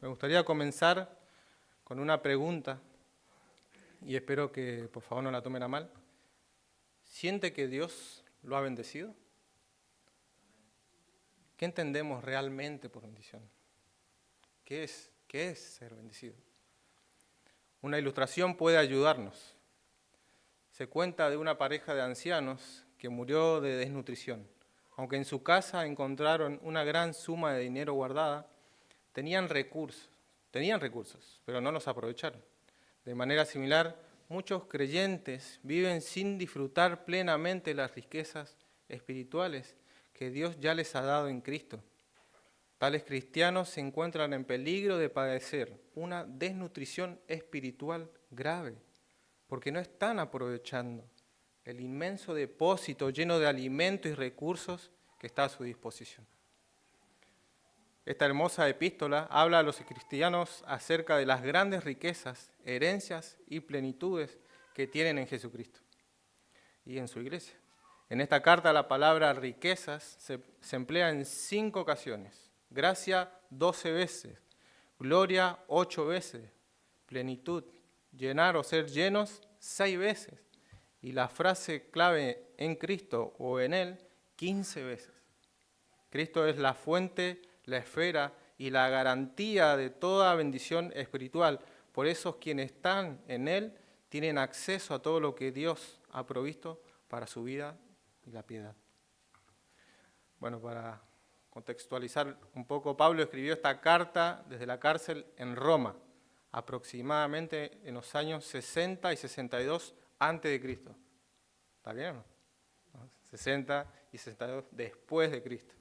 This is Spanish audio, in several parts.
Me gustaría comenzar con una pregunta y espero que por favor no la tomen a mal. ¿Siente que Dios lo ha bendecido? ¿Qué entendemos realmente por bendición? ¿Qué es ser bendecido? Una ilustración puede ayudarnos. Se cuenta de una pareja de ancianos que murió de desnutrición. Aunque en su casa encontraron una gran suma de dinero guardada, tenían recursos, pero no los aprovecharon. De manera similar, muchos creyentes viven sin disfrutar plenamente las riquezas espirituales que Dios ya les ha dado en Cristo. Tales cristianos se encuentran en peligro de padecer una desnutrición espiritual grave, porque no están aprovechando el inmenso depósito lleno de alimento y recursos que está a su disposición. Esta hermosa epístola habla a los cristianos acerca de las grandes riquezas, herencias y plenitudes que tienen en Jesucristo y en su iglesia. En esta carta la palabra riquezas se emplea en 5 ocasiones, gracia 12 veces, gloria 8 veces, plenitud, llenar o ser llenos 6 veces y la frase clave en Cristo o en Él 15 veces. Cristo es la fuente, la esfera y la garantía de toda bendición espiritual. Por eso quienes están en Él tienen acceso a todo lo que Dios ha provisto para su vida y la piedad. Bueno, para contextualizar un poco, Pablo escribió esta carta desde la cárcel en Roma, aproximadamente en los años 60 y 62 antes de Cristo. ¿Está bien o no? 60 y 62 después de Cristo.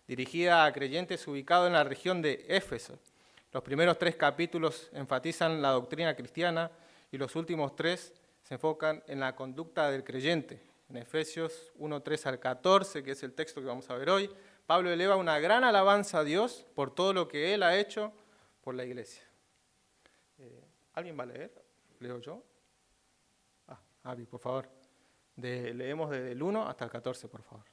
Dirigida a creyentes ubicados en la región de Éfeso. Los primeros 3 capítulos enfatizan la doctrina cristiana y los últimos 3 se enfocan en la conducta del creyente. En Efesios 1, 3 al 14, que es el texto que vamos a ver hoy, Pablo eleva una gran alabanza a Dios por todo lo que Él ha hecho por la iglesia. ¿Alguien va a leer? ¿Leo yo? Avi, por favor. Leemos desde el 1 hasta el 14, por favor.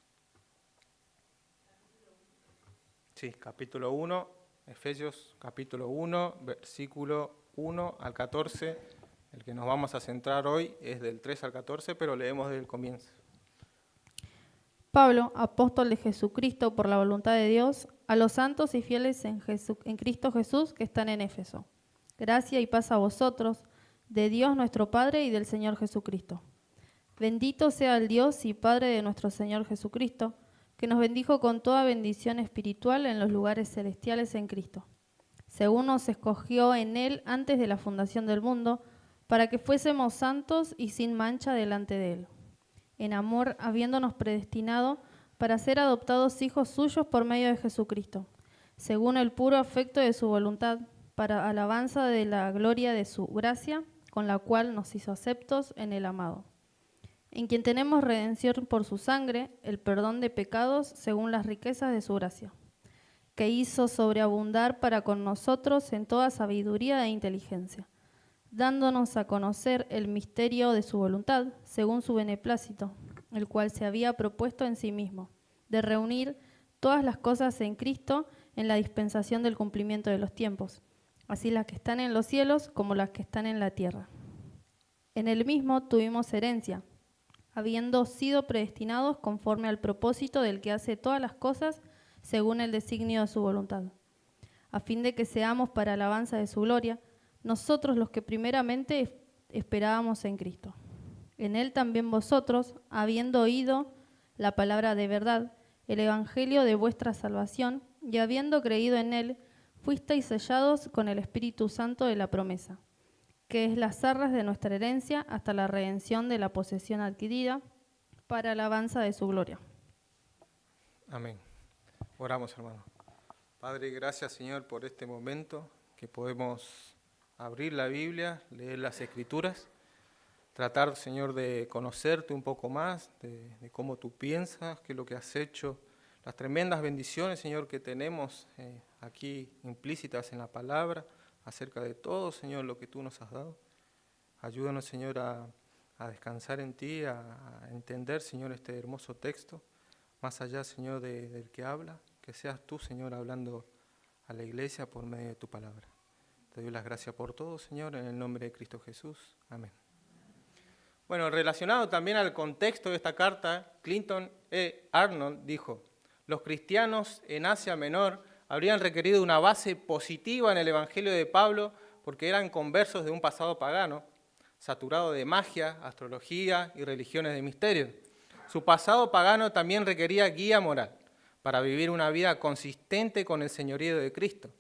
Sí, capítulo 1, Efesios capítulo 1, versículo 1 al 14. El que nos vamos a centrar hoy es del 3 al 14, pero leemos desde el comienzo. Pablo, apóstol de Jesucristo por la voluntad de Dios, a los santos y fieles en Cristo Jesús que están en Éfeso. Gracia y paz a vosotros, de Dios nuestro Padre y del Señor Jesucristo. Bendito sea el Dios y Padre de nuestro Señor Jesucristo, que nos bendijo con toda bendición espiritual en los lugares celestiales en Cristo, según nos escogió en Él antes de la fundación del mundo, para que fuésemos santos y sin mancha delante de Él, en amor habiéndonos predestinado para ser adoptados hijos suyos por medio de Jesucristo, según el puro afecto de su voluntad, para alabanza de la gloria de su gracia, con la cual nos hizo aceptos en el amado, en quien tenemos redención por su sangre, el perdón de pecados según las riquezas de su gracia, que hizo sobreabundar para con nosotros en toda sabiduría e inteligencia, dándonos a conocer el misterio de su voluntad, según su beneplácito, el cual se había propuesto en sí mismo, de reunir todas las cosas en Cristo en la dispensación del cumplimiento de los tiempos, así las que están en los cielos como las que están en la tierra. En el mismo tuvimos herencia, habiendo sido predestinados conforme al propósito del que hace todas las cosas según el designio de su voluntad, a fin de que seamos para alabanza de su gloria, nosotros los que primeramente esperábamos en Cristo. En Él también vosotros, habiendo oído la palabra de verdad, el evangelio de vuestra salvación, y habiendo creído en Él, fuisteis sellados con el Espíritu Santo de la promesa, que es las arras de nuestra herencia hasta la redención de la posesión adquirida, para alabanza de su gloria. Amén. Oramos, hermano. Padre, gracias, Señor, por este momento que podemos abrir la Biblia, leer las Escrituras, tratar, Señor, de conocerte un poco más, de cómo tú piensas, qué es lo que has hecho, las tremendas bendiciones, Señor, que tenemos aquí implícitas en la palabra, acerca de todo, Señor, lo que tú nos has dado. Ayúdanos, Señor, a descansar en ti, a entender, Señor, este hermoso texto, más allá, Señor, del que habla, que seas tú, Señor, hablando a la iglesia por medio de tu palabra. Te doy las gracias por todo, Señor, en el nombre de Cristo Jesús. Amén. Bueno, relacionado también al contexto de esta carta, Clinton E. Arnold dijo: los cristianos en Asia Menor habrían requerido una base positiva en el Evangelio de Pablo porque eran conversos de un pasado pagano, saturado de magia, astrología y religiones de misterio. Su pasado pagano también requería guía moral para vivir una vida consistente con el señorío de Cristo.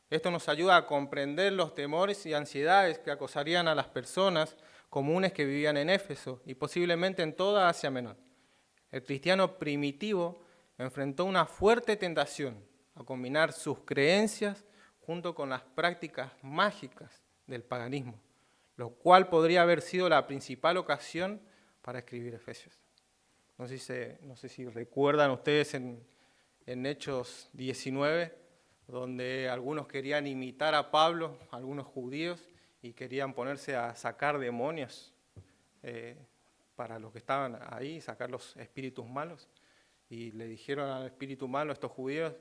Esto nos ayuda a comprender los temores y ansiedades que acosarían a las personas comunes que vivían en Éfeso y posiblemente en toda Asia Menor. El cristiano primitivo enfrentó una fuerte tentación a combinar sus creencias junto con las prácticas mágicas del paganismo, lo cual podría haber sido la principal ocasión para escribir Efesios. No sé si recuerdan ustedes en Hechos 19, donde algunos querían imitar a Pablo, algunos judíos, y querían ponerse a sacar demonios para los que estaban ahí, sacar los espíritus malos. Y le dijeron al espíritu malo, estos judíos: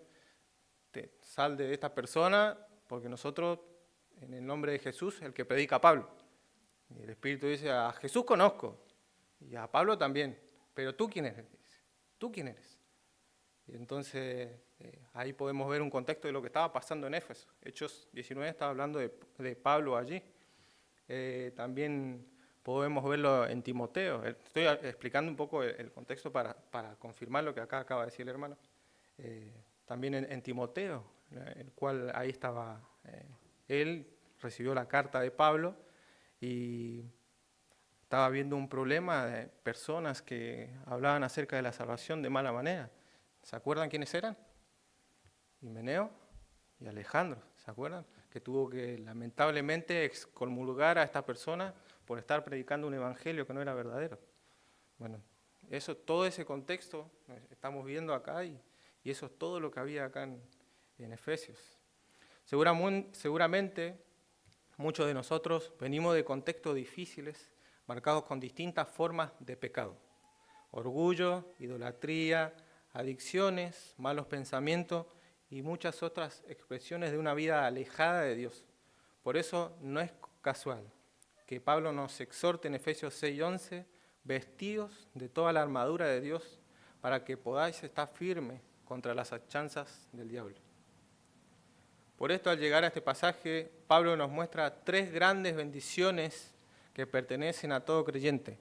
sal de esta persona, porque nosotros, en el nombre de Jesús, el que predica a Pablo. Y el espíritu dice: a Jesús conozco, y a Pablo también, pero ¿tú quién eres? ¿Tú quién eres? Y entonces ahí podemos ver un contexto de lo que estaba pasando en Éfeso. Hechos 19 estaba hablando de Pablo allí. También podemos verlo en Timoteo. Estoy explicando un poco el contexto para confirmar lo que acá acaba de decir el hermano. También en Timoteo, el cual ahí estaba, él recibió la carta de Pablo y estaba viendo un problema de personas que hablaban acerca de la salvación de mala manera. ¿Se acuerdan quiénes eran? Himeneo y Alejandro, ¿se acuerdan? Que tuvo que lamentablemente excomulgar a esta persona por estar predicando un evangelio que no era verdadero. Bueno, todo ese contexto estamos viendo acá y eso es todo lo que había acá en Efesios. Seguramente muchos de nosotros venimos de contextos difíciles, marcados con distintas formas de pecado: orgullo, idolatría, adicciones, malos pensamientos y muchas otras expresiones de una vida alejada de Dios. Por eso no es casual que Pablo nos exhorte en Efesios 6:11, vestidos de toda la armadura de Dios para que podáis estar firmes contra las acechanzas del diablo. Por esto, al llegar a este pasaje, Pablo nos muestra 3 grandes bendiciones que pertenecen a todo creyente.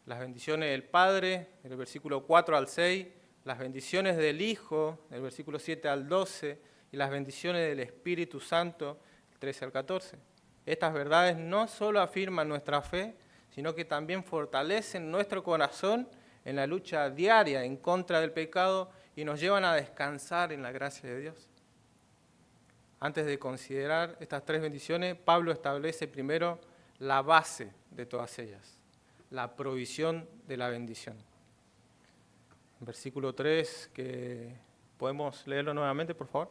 Las bendiciones del Padre, del versículo 4 al 6, las bendiciones del Hijo, del versículo 7 al 12, y las bendiciones del Espíritu Santo, del 13 al 14. Estas verdades no solo afirman nuestra fe, sino que también fortalecen nuestro corazón en la lucha diaria en contra del pecado y nos llevan a descansar en la gracia de Dios. Antes de considerar estas 3 bendiciones, Pablo establece primero la base de todas ellas, la provisión de la bendición. Versículo 3, que podemos leerlo nuevamente, por favor.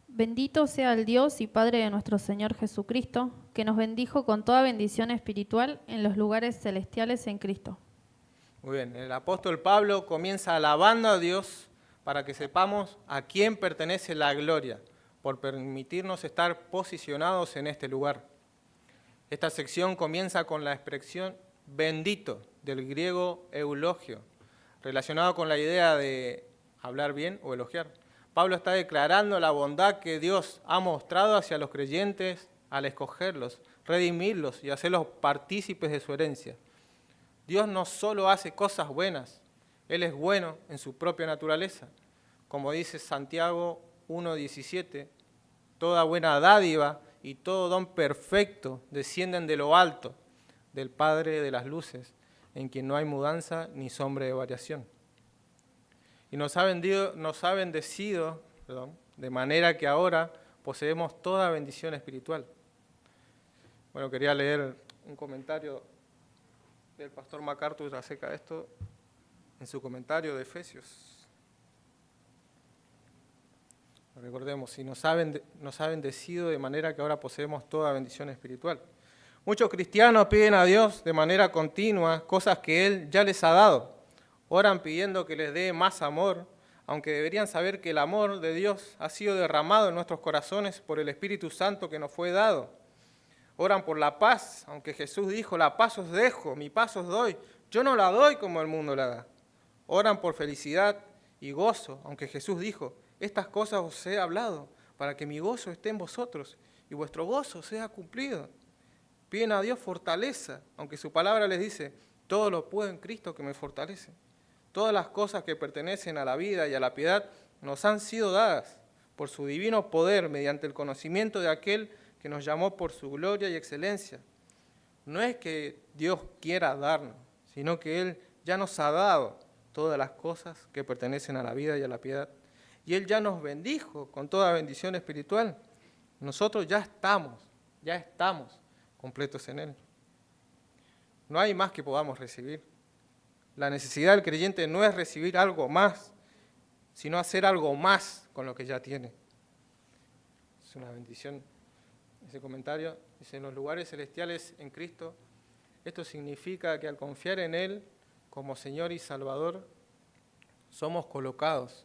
Bendito sea el Dios y Padre de nuestro Señor Jesucristo, que nos bendijo con toda bendición espiritual en los lugares celestiales en Cristo. Muy bien, el apóstol Pablo comienza alabando a Dios para que sepamos a quién pertenece la gloria, por permitirnos estar posicionados en este lugar. Esta sección comienza con la expresión bendito, del griego eulogio, relacionado con la idea de hablar bien o elogiar. Pablo está declarando la bondad que Dios ha mostrado hacia los creyentes al escogerlos, redimirlos y hacerlos partícipes de su herencia. Dios no solo hace cosas buenas, Él es bueno en su propia naturaleza. Como dice Santiago 1:17, toda buena dádiva y todo don perfecto descienden de lo alto, del Padre de las luces, en quien no hay mudanza ni sombra de variación. Y nos ha bendecido, de manera que ahora poseemos toda bendición espiritual. Bueno, quería leer un comentario del pastor MacArthur acerca de esto en su comentario de Efesios. Recordemos, y nos ha bendecido de manera que ahora poseemos toda bendición espiritual. Muchos cristianos piden a Dios de manera continua cosas que Él ya les ha dado. Oran pidiendo que les dé más amor, aunque deberían saber que el amor de Dios ha sido derramado en nuestros corazones por el Espíritu Santo que nos fue dado. Oran por la paz, aunque Jesús dijo, la paz os dejo, mi paz os doy. Yo no la doy como el mundo la da. Oran por felicidad y gozo, aunque Jesús dijo, estas cosas os he hablado, para que mi gozo esté en vosotros y vuestro gozo sea cumplido. Piden a Dios fortaleza, aunque su palabra les dice, todo lo puedo en Cristo que me fortalece. Todas las cosas que pertenecen a la vida y a la piedad nos han sido dadas por su divino poder mediante el conocimiento de aquel que nos llamó por su gloria y excelencia. No es que Dios quiera darnos, sino que Él ya nos ha dado todas las cosas que pertenecen a la vida y a la piedad. Y Él ya nos bendijo con toda bendición espiritual. Nosotros ya estamos completos en Él. No hay más que podamos recibir. La necesidad del creyente no es recibir algo más, sino hacer algo más con lo que ya tiene. Es una bendición ese comentario. Dice, en los lugares celestiales en Cristo, esto significa que al confiar en Él como Señor y Salvador, somos colocados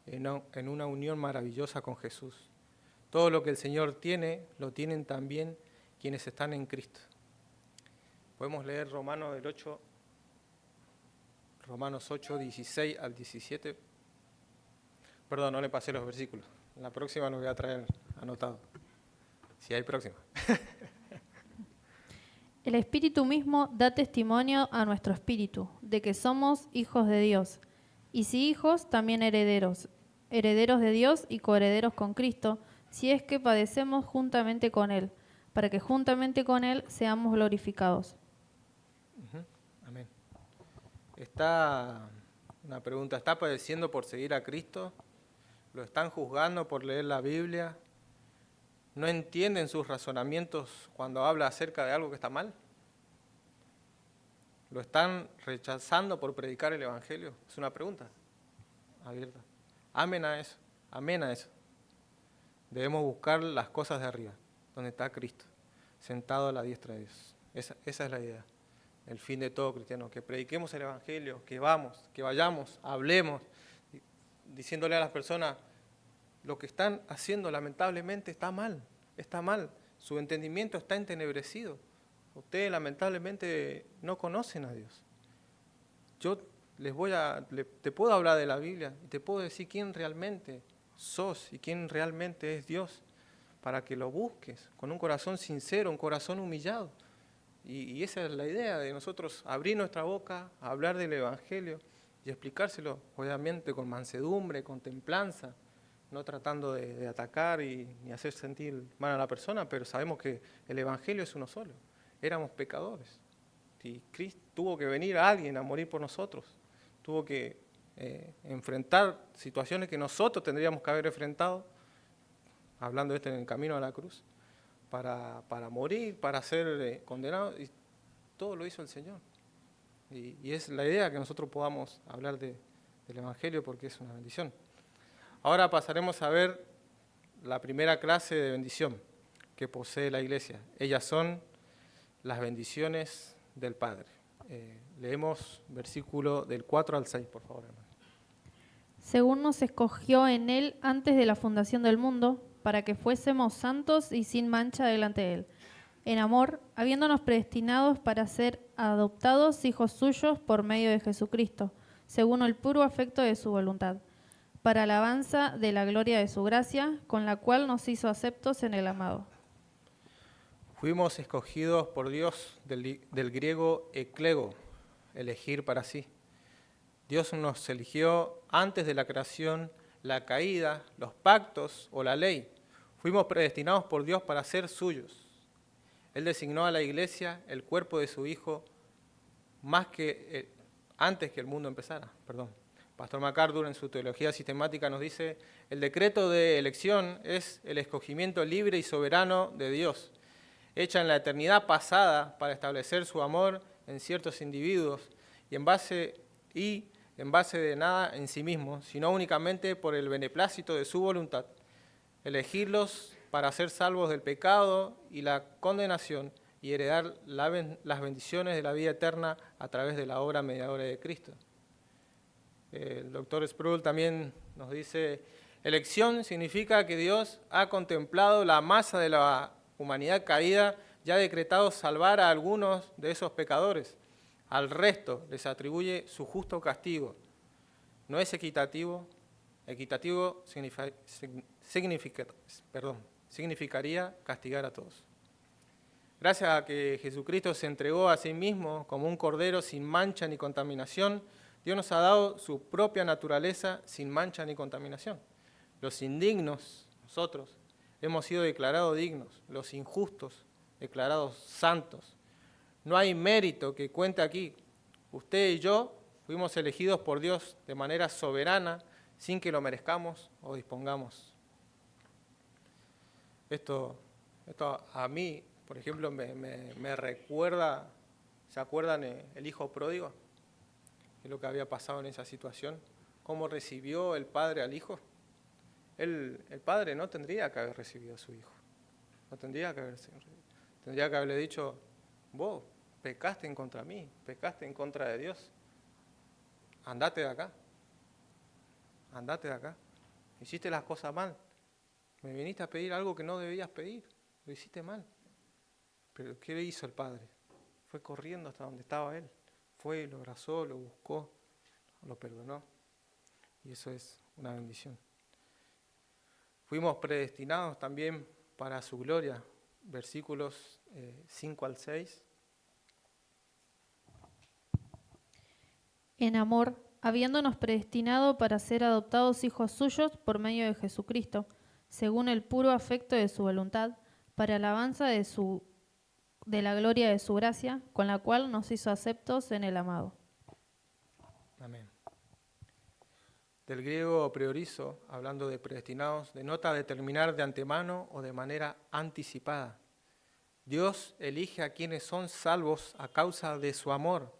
en una unión maravillosa con Jesús. Todo lo que el Señor tiene, lo tienen también quienes están en Cristo. Podemos leer Romanos 8, 16 al 17. Perdón, no le pasé los versículos. En la próxima los voy a traer anotado. Si hay próxima. El Espíritu mismo da testimonio a nuestro espíritu de que somos hijos de Dios. Y si hijos, también herederos. Herederos de Dios y coherederos con Cristo, si es que padecemos juntamente con Él, para que juntamente con Él seamos glorificados. Amén. Una pregunta, ¿está padeciendo por seguir a Cristo? ¿Lo están juzgando por leer la Biblia? ¿No entienden sus razonamientos cuando habla acerca de algo que está mal? ¿Lo están rechazando por predicar el Evangelio? Es una pregunta abierta. Amén a eso. Debemos buscar las cosas de arriba, donde está Cristo, sentado a la diestra de Dios. Esa es la idea. El fin de todo cristiano, que prediquemos el Evangelio, que vayamos, hablemos, diciéndole a las personas, lo que están haciendo lamentablemente está mal, su entendimiento está entenebrecido. Ustedes lamentablemente no conocen a Dios. Yo te puedo hablar de la Biblia y te puedo decir quién realmente sos y quién realmente es Dios, para que lo busques con un corazón sincero, un corazón humillado. Y esa es la idea de nosotros, abrir nuestra boca, hablar del Evangelio y explicárselo, obviamente con mansedumbre, con templanza, no tratando de atacar ni hacer sentir mal a la persona, pero sabemos que el Evangelio es uno solo. Éramos pecadores. Y Cristo tuvo que venir a alguien a morir por nosotros. Tuvo que enfrentar situaciones que nosotros tendríamos que haber enfrentado, hablando en el camino a la cruz, para morir, para ser condenado, y todo lo hizo el Señor. Y es la idea que nosotros podamos hablar del Evangelio, porque es una bendición. Ahora pasaremos a ver la primera clase de bendición que posee la Iglesia. Ellas son las bendiciones del Padre. Leemos versículo del 4 al 6, por favor, hermano. Según nos escogió en Él antes de la fundación del mundo, para que fuésemos santos y sin mancha delante de Él, en amor, habiéndonos predestinados para ser adoptados hijos suyos por medio de Jesucristo, según el puro afecto de su voluntad, para alabanza de la gloria de su gracia, con la cual nos hizo aceptos en el amado. Fuimos escogidos por Dios del griego eklego, elegir para sí. Dios nos eligió antes de la creación, la caída, los pactos o la ley. Fuimos predestinados por Dios para ser suyos. Él designó a la Iglesia el cuerpo de su Hijo antes que el mundo empezara. Pastor MacArthur en su teología sistemática nos dice, el decreto de elección es el escogimiento libre y soberano de Dios, hecha en la eternidad pasada para establecer su amor en ciertos individuos y en base de nada en sí mismo, sino únicamente por el beneplácito de su voluntad, elegirlos para ser salvos del pecado y la condenación y heredar las bendiciones de la vida eterna a través de la obra mediadora de Cristo. El doctor Sproul también nos dice, elección significa que Dios ha contemplado la masa de la humanidad caída y ha decretado salvar a algunos de esos pecadores. Al resto les atribuye su justo castigo. No es equitativo. Equitativo significaría castigar a todos. Gracias a que Jesucristo se entregó a sí mismo como un cordero sin mancha ni contaminación, Dios nos ha dado su propia naturaleza sin mancha ni contaminación. Los indignos, nosotros, hemos sido declarados dignos, los injustos, declarados santos. No hay mérito que cuente aquí. Usted y yo fuimos elegidos por Dios de manera soberana, sin que lo merezcamos o dispongamos. Esto a mí, por ejemplo, me recuerda, ¿se acuerdan el hijo pródigo? ¿Qué es lo que había pasado en esa situación? ¿Cómo recibió el padre al hijo? El padre no tendría que haber recibido a su hijo. No tendría que haberle dicho, vos pecaste en contra de mí, pecaste en contra de Dios. Andate de acá. Andate de acá. Hiciste las cosas mal. Me viniste a pedir algo que no debías pedir. Lo hiciste mal. Pero ¿qué hizo el padre? Fue corriendo hasta donde estaba él. Fue, lo abrazó, lo buscó, lo perdonó. Y eso es una bendición. Fuimos predestinados también para su gloria. Versículos 5 al 6. En amor, habiéndonos predestinado para ser adoptados hijos suyos por medio de Jesucristo, según el puro afecto de su voluntad, para alabanza de la gloria de su gracia, con la cual nos hizo aceptos en el amado. Amén. Del griego priorizo, hablando de predestinados, denota determinar de antemano o de manera anticipada. Dios elige a quienes son salvos a causa de su amor.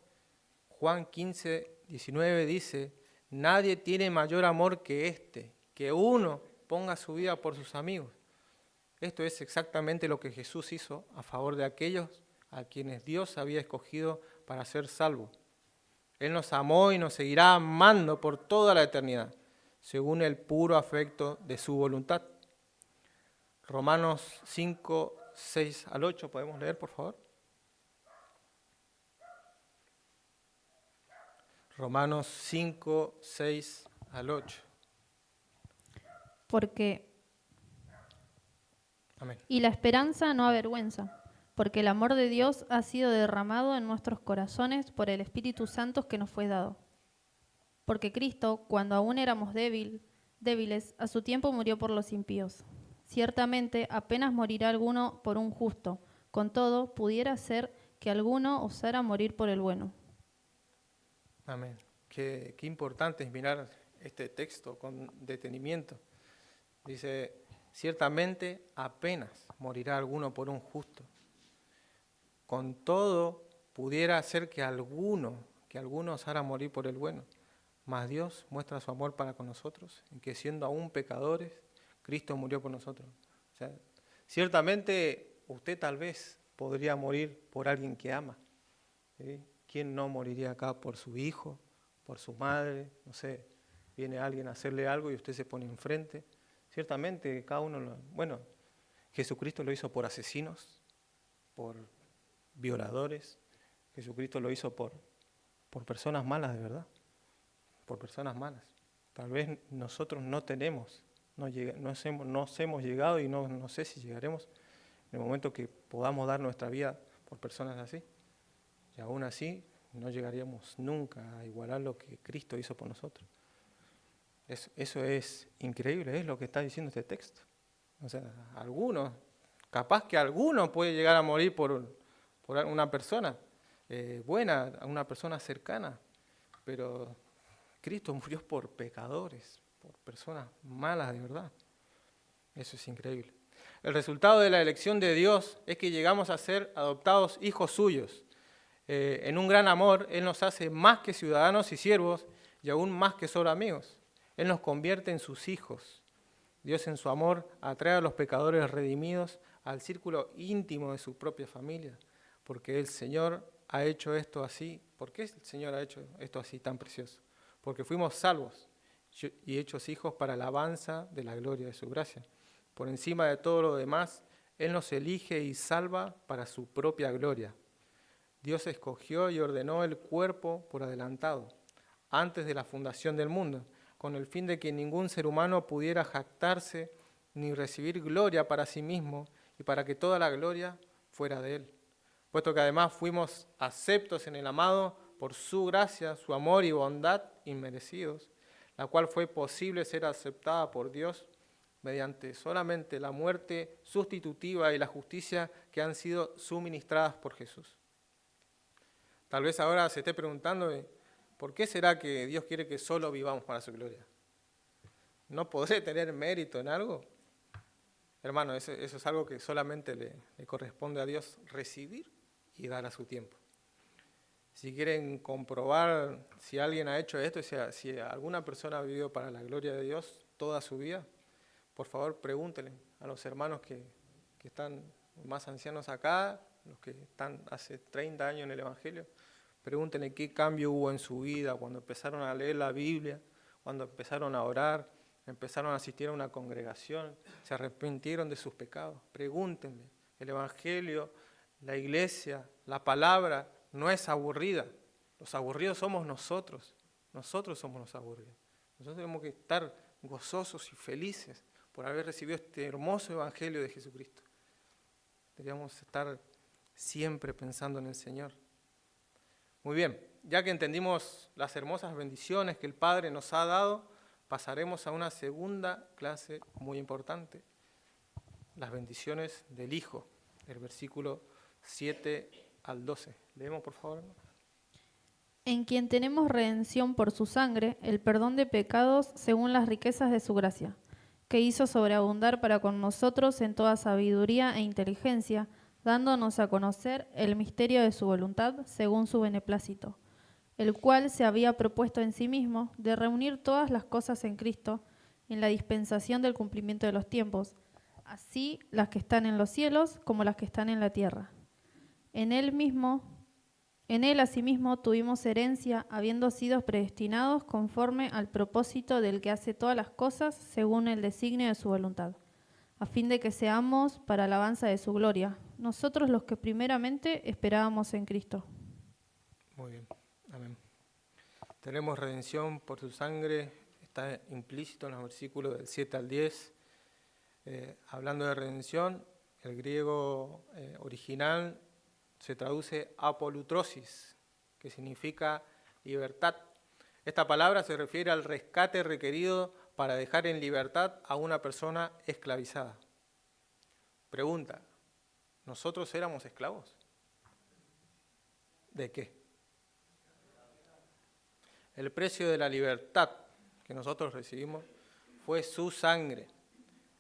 Juan 15, 19 dice, nadie tiene mayor amor que este, que uno ponga su vida por sus amigos. Esto es exactamente lo que Jesús hizo a favor de aquellos a quienes Dios había escogido para ser salvos. Él nos amó y nos seguirá amando por toda la eternidad, según el puro afecto de su voluntad. Romanos 5, 6 al 8, ¿podemos leer, por favor? Romanos 5, 6 al 8. Amén. Y la esperanza no avergüenza, porque el amor de Dios ha sido derramado en nuestros corazones por el Espíritu Santo que nos fue dado. Porque Cristo, cuando aún éramos débiles, a su tiempo murió por los impíos. Ciertamente apenas morirá alguno por un justo, con todo pudiera ser que alguno osara morir por el bueno. Amén. Qué importante es mirar este texto con detenimiento. Dice, ciertamente apenas morirá alguno por un justo. Con todo pudiera ser que alguno osara morir por el bueno. Mas Dios muestra su amor para con nosotros, en que siendo aún pecadores, Cristo murió por nosotros. O sea, ciertamente usted tal vez podría morir por alguien que ama. ¿Sí? ¿Quién no moriría acá por su hijo, por su madre? No sé, viene alguien a hacerle algo y usted se pone enfrente. Ciertamente cada uno, Jesucristo lo hizo por asesinos, por violadores. Jesucristo lo hizo por personas malas de verdad, por personas malas. Tal vez nosotros no hemos llegado y no sé si llegaremos en el momento que podamos dar nuestra vida por personas así. Y aún así no llegaríamos nunca a igualar lo que Cristo hizo por nosotros. Eso es increíble, es lo que está diciendo este texto. O sea, capaz que alguno puede llegar a morir por una persona buena, una persona cercana, pero Cristo murió por pecadores, por personas malas de verdad. Eso es increíble. El resultado de la elección de Dios es que llegamos a ser adoptados hijos suyos. En un gran amor, Él nos hace más que ciudadanos y siervos y aún más que solo amigos. Él nos convierte en sus hijos. Dios en su amor atrae a los pecadores redimidos al círculo íntimo de su propia familia, porque el Señor ha hecho esto así. ¿Por qué el Señor ha hecho esto así tan precioso? Porque fuimos salvos. y hechos hijos para alabanza de la gloria de su gracia. Por encima de todo lo demás, Él nos elige y salva para su propia gloria. Dios escogió y ordenó el cuerpo por adelantado, antes de la fundación del mundo, con el fin de que ningún ser humano pudiera jactarse ni recibir gloria para sí mismo, y para que toda la gloria fuera de Él. Puesto que además fuimos aceptos en el amado por su gracia, su amor y bondad inmerecidos, la cual fue posible ser aceptada por Dios mediante solamente la muerte sustitutiva y la justicia que han sido suministradas por Jesús. Tal vez ahora se esté preguntando, ¿por qué será que Dios quiere que solo vivamos para su gloria? ¿No podré tener mérito en algo? Hermano, eso es algo que solamente le corresponde a Dios recibir y dar a su tiempo. Si quieren comprobar si alguien ha hecho esto, si alguna persona ha vivido para la gloria de Dios toda su vida, por favor pregúntenle a los hermanos que están más ancianos acá, los que están hace 30 años en el Evangelio, pregúntenle qué cambio hubo en su vida cuando empezaron a leer la Biblia, cuando empezaron a orar, empezaron a asistir a una congregación, se arrepintieron de sus pecados. Pregúntenle, el Evangelio, la iglesia, la palabra no es aburrida. Los aburridos somos nosotros somos los aburridos. Nosotros tenemos que estar gozosos y felices por haber recibido este hermoso Evangelio de Jesucristo. Deberíamos estar siempre pensando en el Señor. Muy bien, ya que entendimos las hermosas bendiciones que el Padre nos ha dado, pasaremos a una segunda clase muy importante, las bendiciones del Hijo, del versículo 7 al 12. Leemos, por favor. En quien tenemos redención por su sangre, el perdón de pecados según las riquezas de su gracia, que hizo sobreabundar para con nosotros en toda sabiduría e inteligencia, dándonos a conocer el misterio de su voluntad según su beneplácito, el cual se había propuesto en sí mismo de reunir todas las cosas en Cristo, en la dispensación del cumplimiento de los tiempos, así las que están en los cielos como las que están en la tierra. En él asimismo tuvimos herencia, habiendo sido predestinados conforme al propósito del que hace todas las cosas según el designio de su voluntad, a fin de que seamos para alabanza de su gloria, nosotros los que primeramente esperábamos en Cristo. Muy bien, amén. Tenemos redención por su sangre, está implícito en los versículos del 7 al 10. Hablando de redención, el griego original se traduce apolutrosis, que significa libertad. Esta palabra se refiere al rescate requerido para dejar en libertad a una persona esclavizada. Pregunta, ¿nosotros éramos esclavos? ¿De qué? El precio de la libertad que nosotros recibimos fue su sangre.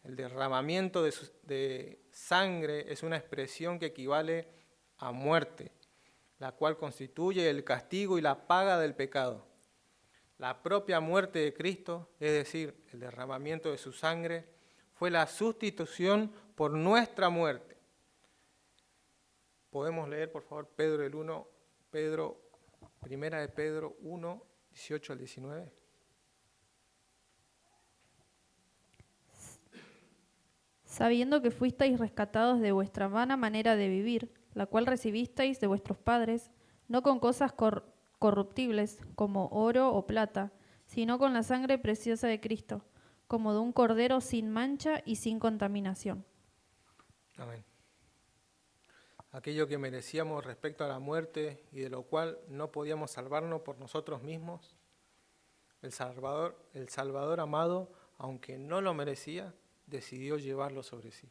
El derramamiento de sangre es una expresión que equivale a muerte, la cual constituye el castigo y la paga del pecado. La propia muerte de Cristo, es decir, el derramamiento de su sangre, fue la sustitución por nuestra muerte. Podemos leer, por favor, Primera de Pedro 1, 18 al 19. Sabiendo que fuisteis rescatados de vuestra vana manera de vivir, la cual recibisteis de vuestros padres, no con cosas corruptibles, como oro o plata, sino con la sangre preciosa de Cristo, como de un cordero sin mancha y sin contaminación. Amén. Aquello que merecíamos respecto a la muerte y de lo cual no podíamos salvarnos por nosotros mismos, el Salvador amado, aunque no lo merecía, decidió llevarlo sobre sí.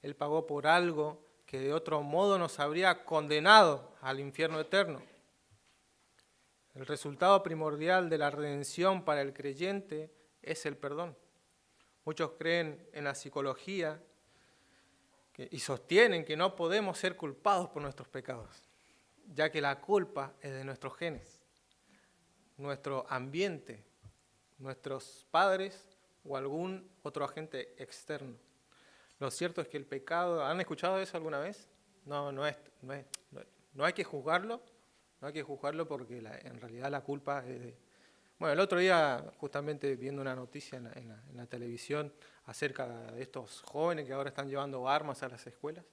Él pagó por algo que de otro modo nos habría condenado al infierno eterno. El resultado primordial de la redención para el creyente es el perdón. Muchos creen en la psicología y sostienen que no podemos ser culpados por nuestros pecados, ya que la culpa es de nuestros genes, nuestro ambiente, nuestros padres o algún otro agente externo. Lo cierto es que el pecado, ¿han escuchado eso alguna vez? No hay que juzgarlo, porque en realidad la culpa es Bueno, el otro día, justamente viendo una noticia en la televisión acerca de estos jóvenes que ahora están llevando armas a las escuelas.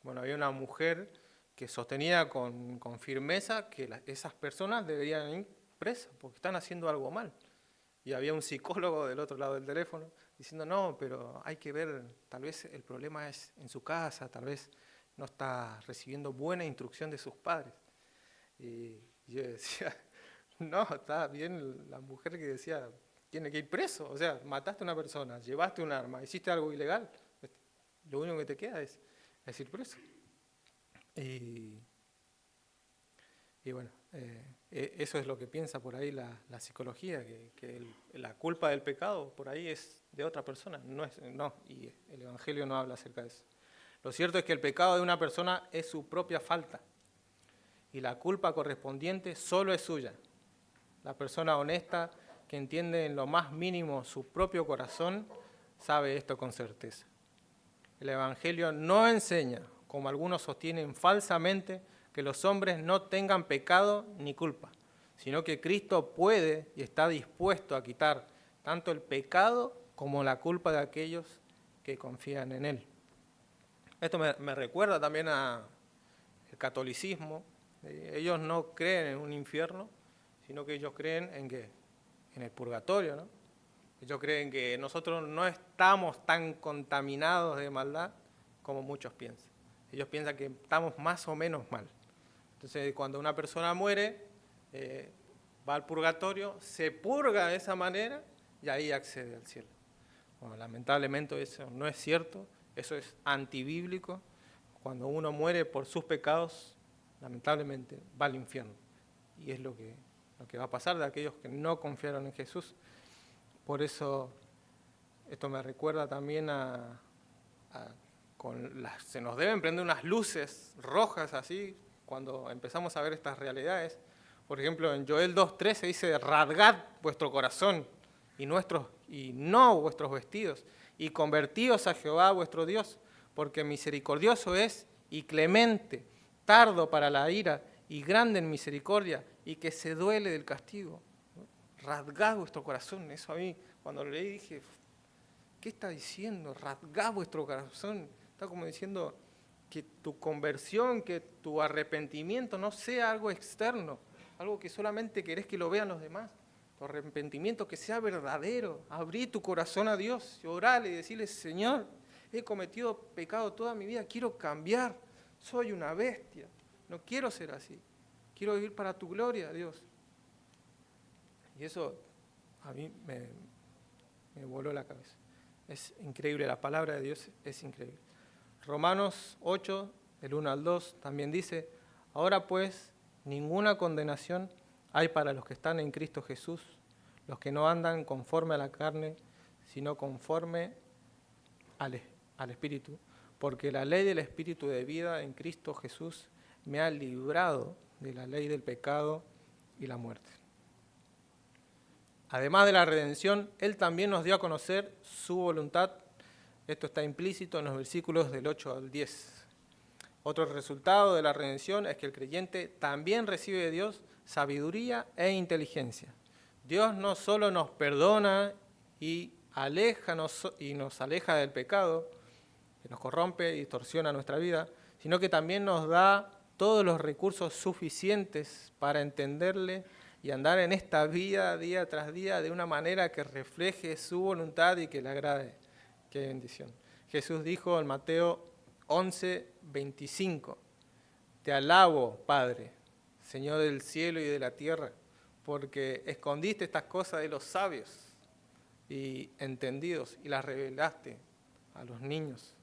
Bueno, había una mujer que sostenía con firmeza que esas personas deberían ir presas porque están haciendo algo mal. Y había un psicólogo del otro lado del teléfono diciendo, no, pero hay que ver, tal vez el problema es en su casa, tal vez no está recibiendo buena instrucción de sus padres. Y yo decía, no, está bien la mujer que decía, tiene que ir preso, o sea, mataste a una persona, llevaste un arma, hiciste algo ilegal, lo único que te queda es ir preso. Y bueno, eso es lo que piensa por ahí la psicología, que la culpa del pecado por ahí es de otra persona, y el Evangelio no habla acerca de eso. Lo cierto es que el pecado de una persona es su propia falta, y la culpa correspondiente solo es suya. La persona honesta que entiende en lo más mínimo su propio corazón sabe esto con certeza. El Evangelio no enseña, como algunos sostienen falsamente, que los hombres no tengan pecado ni culpa, sino que Cristo puede y está dispuesto a quitar tanto el pecado como la culpa de aquellos que confían en Él. Esto me recuerda también al catolicismo. Ellos no creen en un infierno, sino que ellos creen en ¿qué? En el purgatorio, ¿no? Ellos creen que nosotros no estamos tan contaminados de maldad como muchos piensan. Ellos piensan que estamos más o menos mal. Entonces, cuando una persona muere, va al purgatorio, se purga de esa manera y ahí accede al cielo. Bueno, lamentablemente eso no es cierto, eso es antibíblico. Cuando uno muere por sus pecados, lamentablemente va al infierno. Y es lo que va a pasar de aquellos que no confiaron en Jesús. Por eso, esto me recuerda también se nos deben prender unas luces rojas así, cuando empezamos a ver estas realidades. Por ejemplo, en Joel 2:13 dice, rasgad vuestro corazón y no vuestros vestidos, y convertíos a Jehová vuestro Dios, porque misericordioso es y clemente, tardo para la ira y grande en misericordia, y que se duele del castigo. Rasgad vuestro corazón. Eso a mí, cuando lo leí, dije, ¿qué está diciendo? Rasgad vuestro corazón. Está como diciendo que tu conversión, que tu arrepentimiento no sea algo externo, algo que solamente querés que lo vean los demás. Tu arrepentimiento que sea verdadero. Abrí tu corazón a Dios, orale y decirle, Señor, he cometido pecado toda mi vida, quiero cambiar, soy una bestia, no quiero ser así, quiero vivir para tu gloria, Dios. Y eso a mí me voló la cabeza. Es increíble, la palabra de Dios es increíble. Romanos 8, del 1 al 2, también dice, ahora pues, ninguna condenación hay para los que están en Cristo Jesús, los que no andan conforme a la carne, sino conforme al Espíritu, porque la ley del Espíritu de vida en Cristo Jesús me ha librado de la ley del pecado y la muerte. Además de la redención, Él también nos dio a conocer su voluntad. Esto está implícito en los versículos del 8 al 10. Otro resultado de la redención es que el creyente también recibe de Dios sabiduría e inteligencia. Dios no solo nos perdona y nos aleja del pecado, que nos corrompe y distorsiona nuestra vida, sino que también nos da todos los recursos suficientes para entenderle y andar en esta vida día tras día de una manera que refleje su voluntad y que le agrade. Qué bendición. Jesús dijo en Mateo 11:25, te alabo, Padre, Señor del cielo y de la tierra, porque escondiste estas cosas de los sabios y entendidos y las revelaste a los niños.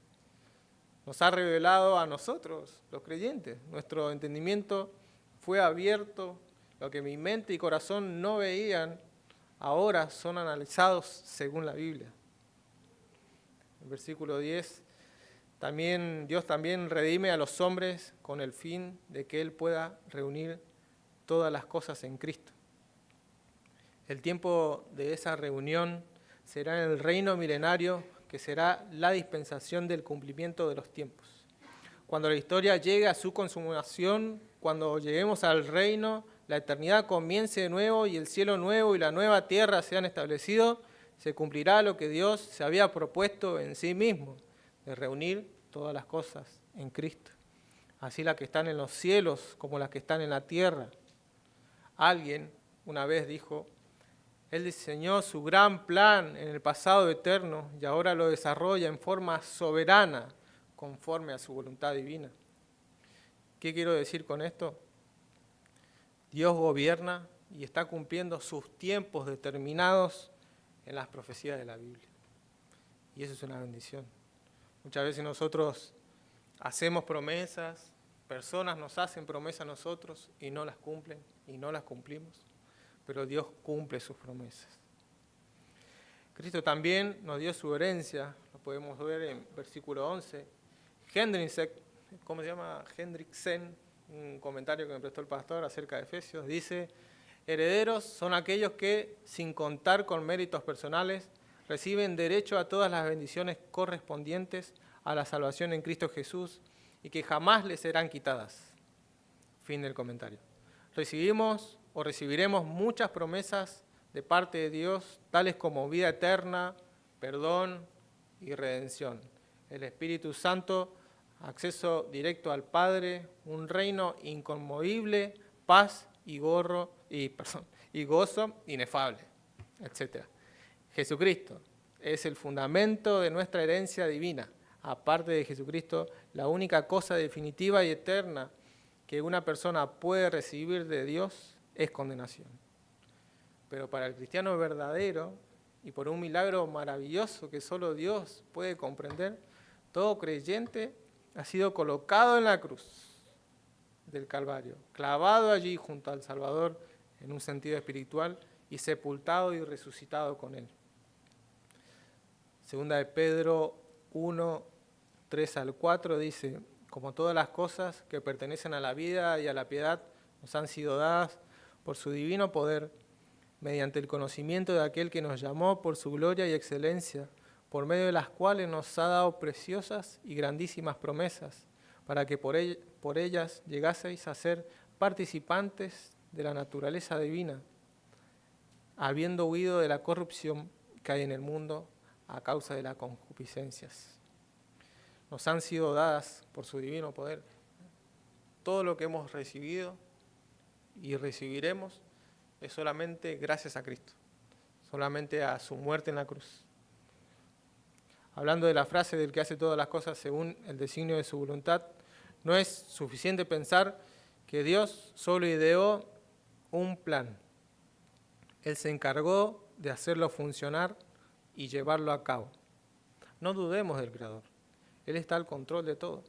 Nos ha revelado a nosotros, los creyentes. Nuestro entendimiento fue abierto. Lo que mi mente y corazón no veían, ahora son analizados según la Biblia. En versículo 10, Dios también redime a los hombres con el fin de que Él pueda reunir todas las cosas en Cristo. El tiempo de esa reunión será en el reino milenario, que será la dispensación del cumplimiento de los tiempos. Cuando la historia llegue a su consumación, cuando lleguemos al reino, la eternidad comience de nuevo y el cielo nuevo y la nueva tierra sean establecidos, se cumplirá lo que Dios se había propuesto en sí mismo, de reunir todas las cosas en Cristo. Así las que están en los cielos como las que están en la tierra. Alguien una vez dijo, Él diseñó su gran plan en el pasado eterno y ahora lo desarrolla en forma soberana, conforme a su voluntad divina. ¿Qué quiero decir con esto? Dios gobierna y está cumpliendo sus tiempos determinados en las profecías de la Biblia. Y eso es una bendición. Muchas veces nosotros hacemos promesas, personas nos hacen promesas a nosotros y no las cumplen y no las cumplimos, pero Dios cumple sus promesas. Cristo también nos dio su herencia, lo podemos ver en versículo 11. Hendriksen, un comentario que me prestó el pastor acerca de Efesios, dice, herederos son aquellos que, sin contar con méritos personales, reciben derecho a todas las bendiciones correspondientes a la salvación en Cristo Jesús y que jamás les serán quitadas. Fin del comentario. Recibimos o recibiremos muchas promesas de parte de Dios, tales como vida eterna, perdón y redención. El Espíritu Santo, acceso directo al Padre, un reino inconmovible, paz y gozo inefable, etc. Jesucristo es el fundamento de nuestra herencia divina. Aparte de Jesucristo, la única cosa definitiva y eterna que una persona puede recibir de Dios es condenación. Pero para el cristiano verdadero, y por un milagro maravilloso que solo Dios puede comprender, todo creyente ha sido colocado en la cruz del Calvario, clavado allí junto al Salvador en un sentido espiritual y sepultado y resucitado con Él. Segunda de Pedro 1, 3 al 4 dice, como todas las cosas que pertenecen a la vida y a la piedad nos han sido dadas por su divino poder, mediante el conocimiento de aquel que nos llamó por su gloria y excelencia, por medio de las cuales nos ha dado preciosas y grandísimas promesas, para que por ellas llegaseis a ser participantes de la naturaleza divina, habiendo huido de la corrupción que hay en el mundo a causa de las concupiscencias. Nos han sido dadas por su divino poder todo lo que hemos recibido y recibiremos es solamente gracias a Cristo, solamente a su muerte en la cruz. Hablando de la frase del que hace todas las cosas según el designio de su voluntad, no es suficiente pensar que Dios solo ideó un plan. Él se encargó de hacerlo funcionar y llevarlo a cabo. No dudemos del Creador. Él está al control de todo.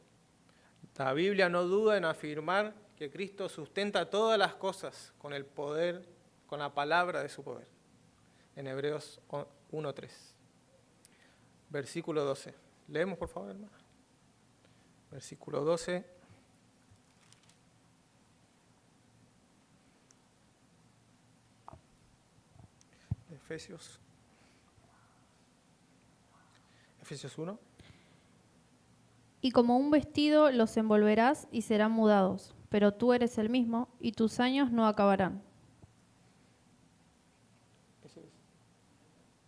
La Biblia no duda en afirmar que Cristo sustenta todas las cosas con el poder, con la palabra de su poder. En Hebreos 1:3. Versículo 12. Leemos, por favor, hermano. Versículo 12. Efesios 1. Y como un vestido los envolverás y serán mudados, pero tú eres el mismo y tus años no acabarán.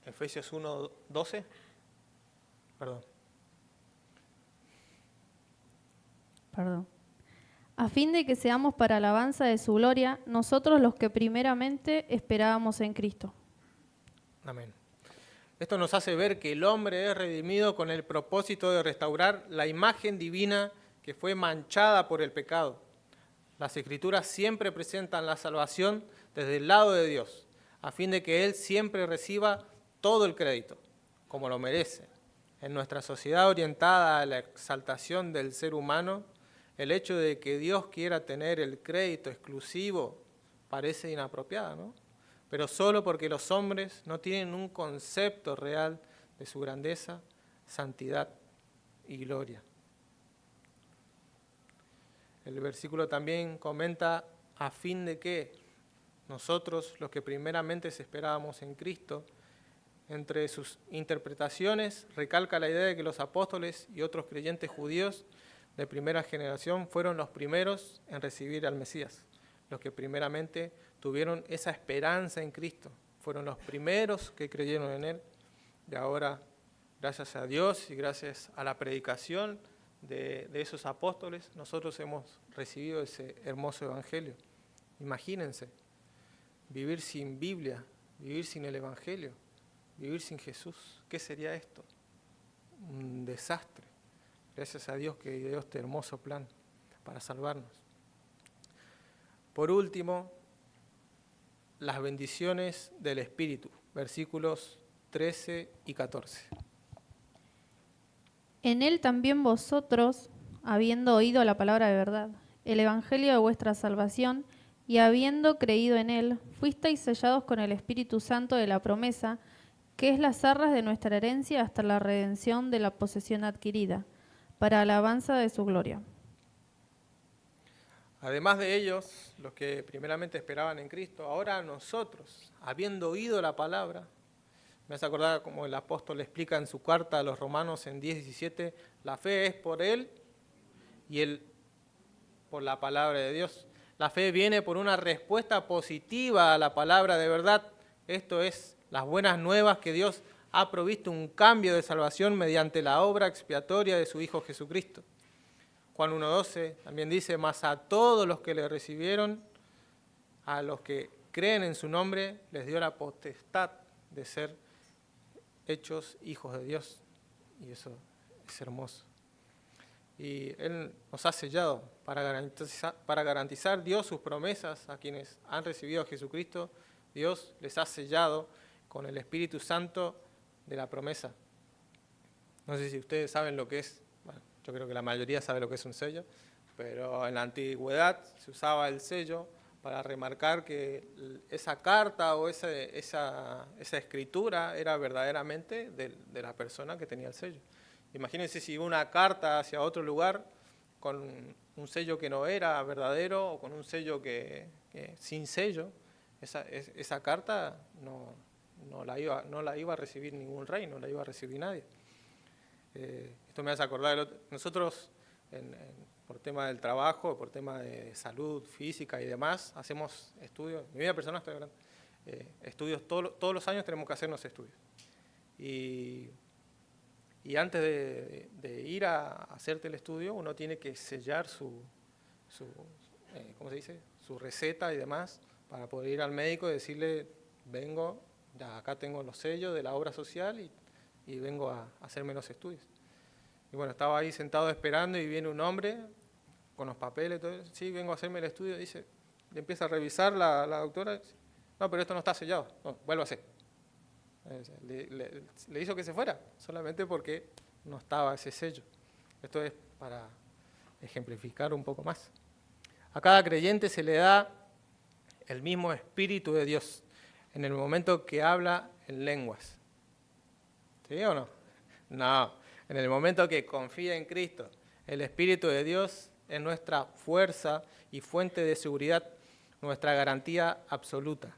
Efesios 1:12. Perdón. A fin de que seamos para alabanza de su gloria, nosotros los que primeramente esperábamos en Cristo. Amén. Esto nos hace ver que el hombre es redimido con el propósito de restaurar la imagen divina que fue manchada por el pecado. Las Escrituras siempre presentan la salvación desde el lado de Dios, a fin de que Él siempre reciba todo el crédito, como lo merece. En nuestra sociedad orientada a la exaltación del ser humano, el hecho de que Dios quiera tener el crédito exclusivo parece inapropiado, ¿no? Pero solo porque los hombres no tienen un concepto real de su grandeza, santidad y gloria. El versículo también comenta a fin de que nosotros, los que primeramente esperábamos en Cristo, entre sus interpretaciones recalca la idea de que los apóstoles y otros creyentes judíos de primera generación fueron los primeros en recibir al Mesías, los que primeramente tuvieron esa esperanza en Cristo. Fueron los primeros que creyeron en Él. Y ahora, gracias a Dios y gracias a la predicación de esos apóstoles, nosotros hemos recibido ese hermoso evangelio. Imagínense, vivir sin Biblia, vivir sin el evangelio, vivir sin Jesús. ¿Qué sería esto? Un desastre. Gracias a Dios que dio este hermoso plan para salvarnos. Por último, las bendiciones del Espíritu, versículos 13 y 14. En él también vosotros, habiendo oído la palabra de verdad, el evangelio de vuestra salvación, y habiendo creído en él, fuisteis sellados con el Espíritu Santo de la promesa, que es las arras de nuestra herencia hasta la redención de la posesión adquirida, para alabanza de su gloria. Además de ellos, los que primeramente esperaban en Cristo, ahora nosotros, habiendo oído la palabra, me hace acordar como el apóstol explica en su carta a los Romanos en 10:17, la fe es por Él y Él por la palabra de Dios. La fe viene por una respuesta positiva a la palabra de verdad. Esto es las buenas nuevas que Dios ha provisto un cambio de salvación mediante la obra expiatoria de su Hijo Jesucristo. Juan 1:12 también dice, mas a todos los que le recibieron, a los que creen en su nombre, les dio la potestad de ser hechos hijos de Dios. Y eso es hermoso. Y Él nos ha sellado para garantizar Dios sus promesas a quienes han recibido a Jesucristo. Dios les ha sellado con el Espíritu Santo de la promesa. No sé si ustedes saben lo que es, bueno, yo creo que la mayoría sabe lo que es un sello, pero en la antigüedad se usaba el sello para remarcar que esa carta o esa escritura era verdaderamente de la persona que tenía el sello. Imagínense si una carta hacia otro lugar con un sello que no era verdadero o con un sello que sin sello, esa carta no la iba a recibir ningún rey, no la iba a recibir nadie. Esto me hace acordar, nosotros por tema del trabajo, por tema de salud física y demás, hacemos estudios, mi vida personal estoy hablando, estudios, todos los años tenemos que hacernos estudios. Y antes de ir a hacerte el estudio, uno tiene que sellar ¿cómo se dice? Su receta y demás, para poder ir al médico y decirle, vengo, ya acá tengo los sellos de la obra social y vengo a hacerme los estudios. Y bueno, estaba ahí sentado esperando y viene un hombre con los papeles, todo, sí, vengo a hacerme el estudio, dice, le empieza a revisar la doctora, dice, no, pero esto no está sellado, no, vuelva a hacer. Le hizo que se fuera, solamente porque no estaba ese sello. Esto es para ejemplificar un poco más. A cada creyente se le da el mismo Espíritu de Dios en el momento que habla en lenguas. ¿Sí o no? No, en el momento que confía en Cristo, el Espíritu de Dios es nuestra fuerza y fuente de seguridad, nuestra garantía absoluta.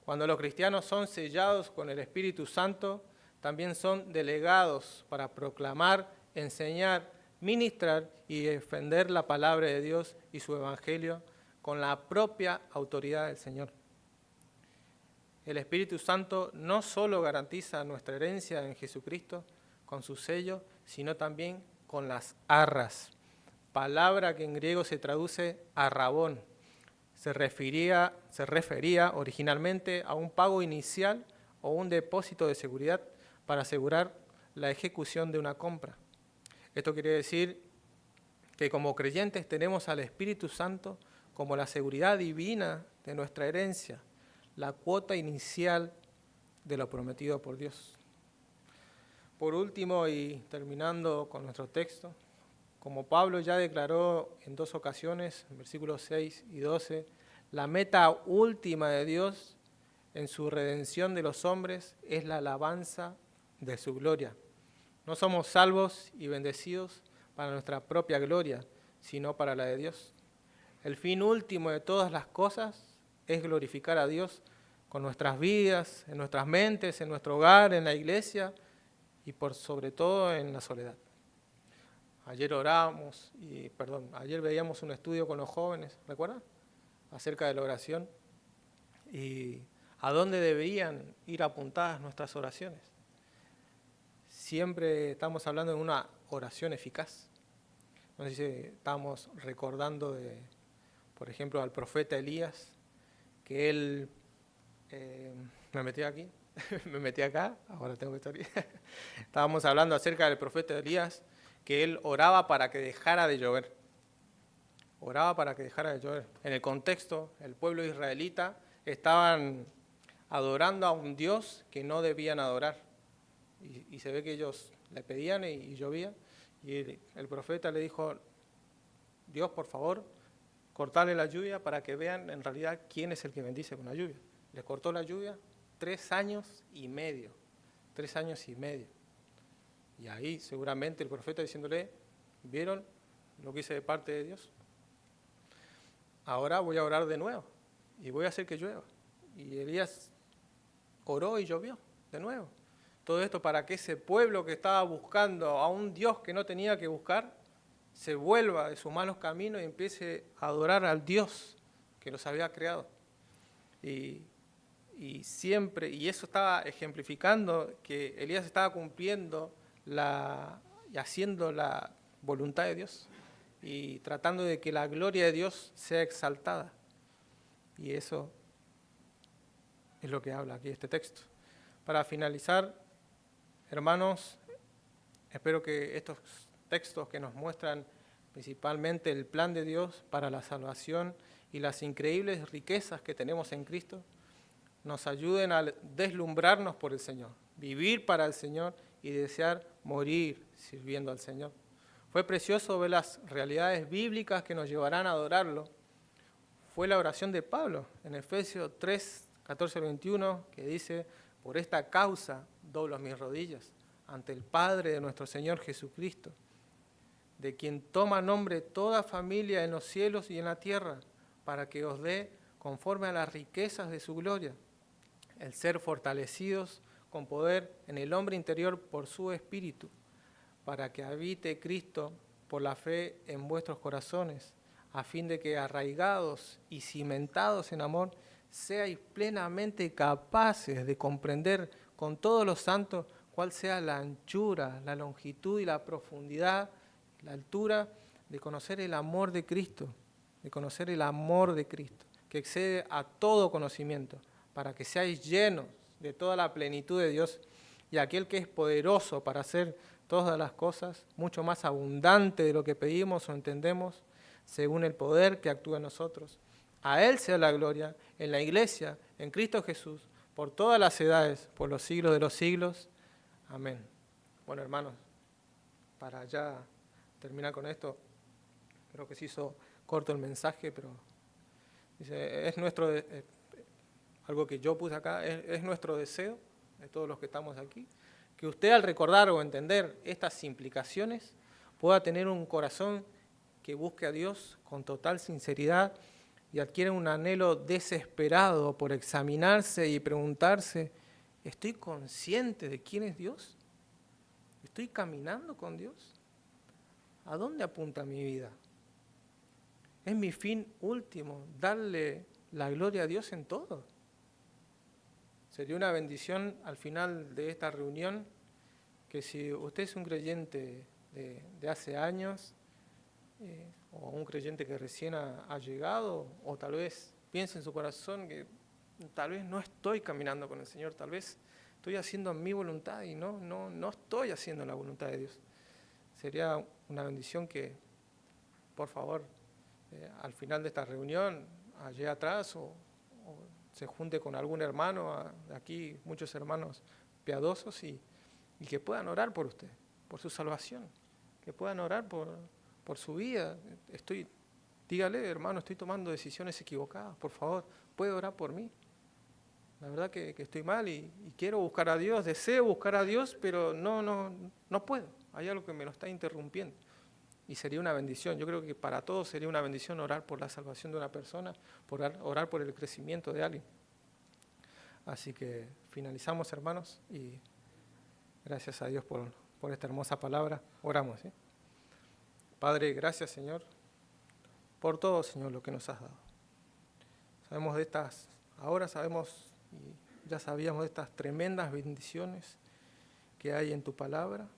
Cuando los cristianos son sellados con el Espíritu Santo, también son delegados para proclamar, enseñar, ministrar y defender la palabra de Dios y su evangelio con la propia autoridad del Señor. El Espíritu Santo no solo garantiza nuestra herencia en Jesucristo con su sello, sino también con las arras, palabra que en griego se traduce arrabón. Se refería originalmente a un pago inicial o un depósito de seguridad para asegurar la ejecución de una compra. Esto quiere decir que como creyentes tenemos al Espíritu Santo como la seguridad divina de nuestra herencia, la cuota inicial de lo prometido por Dios. Por último, y terminando con nuestro texto, como Pablo ya declaró en 2 ocasiones, en versículos 6 y 12, la meta última de Dios en su redención de los hombres es la alabanza de su gloria. No somos salvos y bendecidos para nuestra propia gloria, sino para la de Dios. El fin último de todas las cosas es glorificar a Dios con nuestras vidas, en nuestras mentes, en nuestro hogar, en la iglesia y por sobre todo en la soledad. Ayer veíamos un estudio con los jóvenes, ¿recuerdan? acerca de la oración y a dónde deberían ir apuntadas nuestras oraciones. Siempre estamos hablando de una oración eficaz. No sé si estamos recordando por ejemplo, al profeta Elías, que él, me metí aquí, me metí acá, ahora tengo que estar aquí. Estábamos hablando acerca del profeta Elías, que él oraba para que dejara de llover. Oraba para que dejara de llover. En el contexto, el pueblo israelita estaban adorando a un Dios que no debían adorar. Y se ve que ellos le pedían y llovía. Y el profeta le dijo, Dios, por favor, cortarle la lluvia para que vean en realidad quién es el que bendice con la lluvia. Les cortó la lluvia 3 años y medio. 3 años y medio. Y ahí seguramente el profeta diciéndole, ¿vieron lo que hice de parte de Dios? Ahora voy a orar de nuevo y voy a hacer que llueva. Y Elías oró y llovió de nuevo. Todo esto para que ese pueblo que estaba buscando a un Dios que no tenía que buscar, se vuelva de sus malos caminos y empiece a adorar al Dios que los había creado. Y siempre, y eso estaba ejemplificando que Elías estaba cumpliendo y haciendo la voluntad de Dios y tratando de que la gloria de Dios sea exaltada. Y eso es lo que habla aquí este texto. Para finalizar, hermanos, espero que estos textos que nos muestran principalmente el plan de Dios para la salvación y las increíbles riquezas que tenemos en Cristo, nos ayuden a deslumbrarnos por el Señor, vivir para el Señor y desear morir sirviendo al Señor. Fue precioso ver las realidades bíblicas que nos llevarán a adorarlo. Fue la oración de Pablo en Efesios 3, 14 al 21, que dice, por esta causa doblo mis rodillas ante el Padre de nuestro Señor Jesucristo, de quien toma nombre toda familia en los cielos y en la tierra, para que os dé, conforme a las riquezas de su gloria, el ser fortalecidos con poder en el hombre interior por su Espíritu, para que habite Cristo por la fe en vuestros corazones, a fin de que arraigados y cimentados en amor, seáis plenamente capaces de comprender con todos los santos cuál sea la anchura, la longitud y la profundidad, la altura, de conocer el amor de Cristo, que excede a todo conocimiento, para que seáis llenos de toda la plenitud de Dios, y aquel que es poderoso para hacer todas las cosas, mucho más abundante de lo que pedimos o entendemos, según el poder que actúa en nosotros. A Él sea la gloria, en la Iglesia, en Cristo Jesús, por todas las edades, por los siglos de los siglos. Amén. Bueno, hermanos, para ya terminar con esto, creo que se hizo corto el mensaje, pero dice, es nuestro, algo que yo puse acá, es nuestro deseo, de todos los que estamos aquí, que usted al recordar o entender estas implicaciones pueda tener un corazón que busque a Dios con total sinceridad y adquiere un anhelo desesperado por examinarse y preguntarse, ¿estoy consciente de quién es Dios? ¿Estoy caminando con Dios? ¿A dónde apunta mi vida? ¿Es mi fin último darle la gloria a Dios en todo? Sería una bendición al final de esta reunión que si usted es un creyente de hace años, o un creyente que recién ha llegado, o tal vez piense en su corazón que tal vez no estoy caminando con el Señor, tal vez estoy haciendo mi voluntad y no estoy haciendo la voluntad de Dios. Sería una bendición que, por favor, al final de esta reunión, allá atrás, o se junte con algún hermano, aquí muchos hermanos piadosos, y que puedan orar por usted, por su salvación, que puedan orar por su vida. Dígale, hermano, estoy tomando decisiones equivocadas, por favor, puede orar por mí. La verdad que estoy mal y quiero buscar a Dios, deseo buscar a Dios, pero no puedo. Hay algo que me lo está interrumpiendo. Y sería una bendición. Yo creo que para todos sería una bendición orar por la salvación de una persona, orar por el crecimiento de alguien. Así que finalizamos, hermanos, y gracias a Dios por esta hermosa palabra. Oramos, ¿sí? Padre, gracias, Señor, por todo, Señor, lo que nos has dado. Ahora sabemos y ya sabíamos de estas tremendas bendiciones que hay en tu palabra.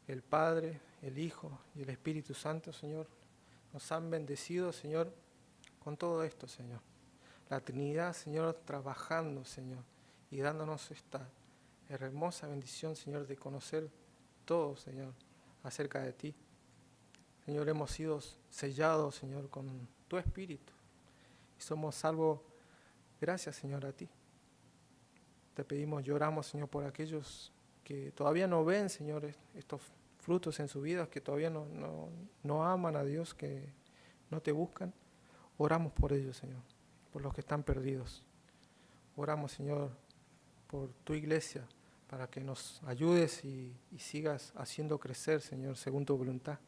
El Padre, el Hijo y el Espíritu Santo, Señor, nos han bendecido, Señor, con todo esto, Señor. La Trinidad, Señor, trabajando, Señor, y dándonos esta hermosa bendición, Señor, de conocer todo, Señor, acerca de ti. Señor, hemos sido sellados, Señor, con tu Espíritu. Y somos salvos gracias, Señor, a ti. Te pedimos, lloramos, Señor, por aquellos que todavía no ven, Señor, estos frutos en su vida, que todavía no aman a Dios, que no te buscan. Oramos por ellos, Señor, por los que están perdidos. Oramos, Señor, por tu iglesia, para que nos ayudes y sigas haciendo crecer, Señor, según tu voluntad.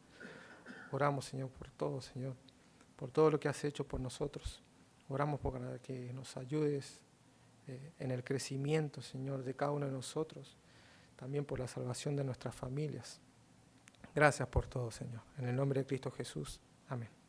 Oramos, Señor, por todo, Señor, por todo lo que has hecho por nosotros. Oramos para que nos ayudes en el crecimiento, Señor, de cada uno de nosotros, también por la salvación de nuestras familias. Gracias por todo, Señor. En el nombre de Cristo Jesús. Amén.